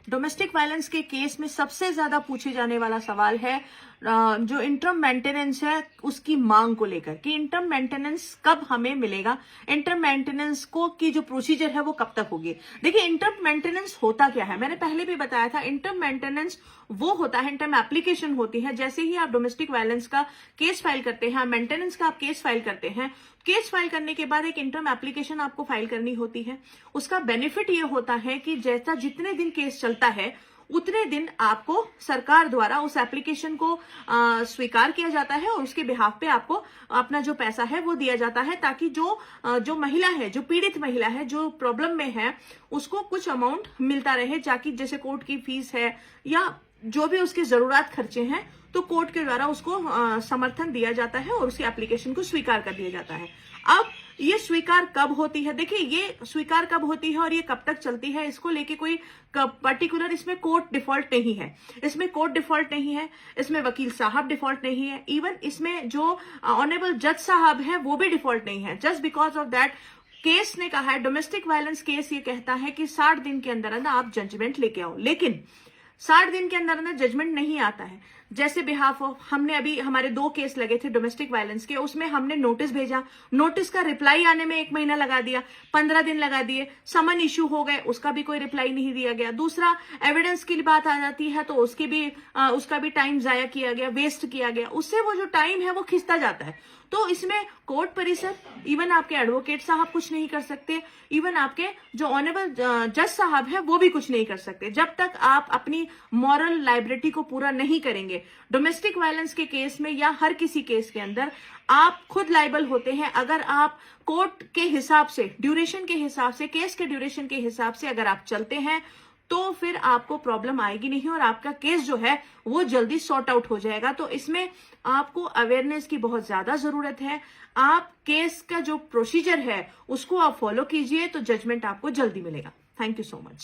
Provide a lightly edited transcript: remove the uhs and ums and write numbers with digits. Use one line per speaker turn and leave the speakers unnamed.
Domestic violence के case में सबसे ज्यादा पूछे जाने वाला सवाल है जो इंटरम मेंटेनेंस है उसकी मांग को लेकर कि इंटरम मेंटेनेंस कब हमें मिलेगा, इंटरम मेंटेनेंस को की जो प्रोसीजर है वो कब तक होगी। देखिए, इंटरम मेंटेनेंस होता क्या है, मैंने पहले भी बताया था। इंटरम मेंटेनेंस वो होता है, इंटरम एप्लीकेशन होती है। जैसे ही आप डोमेस्टिक वायलेंस का केस फाइल करते हैं, मेंटेनेंस का आप केस फाइल करते हैं, केस फाइल करने के बाद एक इंटरम एप्लीकेशन आपको फाइल करनी होती है। उसका बेनिफिट ये होता है कि जैसा जितने दिन केस चलता है उतने दिन आपको सरकार द्वारा उस एप्लीकेशन को स्वीकार किया जाता है और उसके बिहाफ पे आपको अपना जो पैसा है वो दिया जाता है, ताकि जो महिला है, जो पीड़ित महिला है, जो प्रॉब्लम में है, उसको कुछ अमाउंट मिलता रहे, ताकि जैसे कोर्ट की फीस है या जो भी उसके जरूरत खर्चे हैं, तो कोर्ट के द्वारा उसको समर्थन दिया जाता है और उसकी एप्लीकेशन को स्वीकार कर दिया जाता है। अब ये स्वीकार कब होती है, देखिए ये स्वीकार कब होती है और ये कब तक चलती है, इसको लेके कोई पर्टिकुलर इसमें कोर्ट डिफॉल्ट नहीं है, इसमें कोर्ट डिफॉल्ट नहीं है, इसमें वकील साहब डिफॉल्ट नहीं है, इवन इसमें जो ऑनरेबल जज साहब है वो भी डिफॉल्ट नहीं है। Just because of that case ने कहा है, डोमेस्टिक वायलेंस केस ये कहता है कि 60 दिन के अंदर अंदर आप जजमेंट लेके आओ, लेकिन 60 दिन के अंदर अंदर जजमेंट नहीं आता है। जैसे बिहाफ ऑफ हमने अभी हमारे 2 केस लगे थे डोमेस्टिक वायलेंस के, उसमें हमने नोटिस भेजा, नोटिस का रिप्लाई आने में 1 महीना लगा दिया, 15 दिन लगा दिए, समन इश्यू हो गए, उसका भी कोई रिप्लाई नहीं दिया गया। दूसरा, एविडेंस की बात आ जाती है तो उसका भी टाइम जाया किया गया, वेस्ट किया गया, उससे वो जो टाइम है वो खिंचता जाता है। तो इसमें कोर्ट परिसर, इवन आपके एडवोकेट साहब कुछ नहीं कर सकते, इवन आपके जो ऑनरेबल जज साहब है वो भी कुछ नहीं कर सकते, जब तक आप अपनी मॉरल लाइबिलिटी को पूरा नहीं करेंगे। डोमेस्टिक वायलेंस के केस में या हर किसी केस के अंदर आप खुद लाइबल होते हैं। अगर आप कोर्ट के हिसाब से, ड्यूरेशन के हिसाब से, केस के ड्यूरेशन के हिसाब से अगर आप चलते हैं तो फिर आपको प्रॉब्लम आएगी नहीं और आपका केस जो है वो जल्दी सॉर्ट आउट हो जाएगा। तो इसमें आपको अवेयरनेस की बहुत ज्यादा जरूरत है। आप केस का जो प्रोसीजर है उसको आप फॉलो कीजिए तो जजमेंट आपको जल्दी मिलेगा। Thank you so much.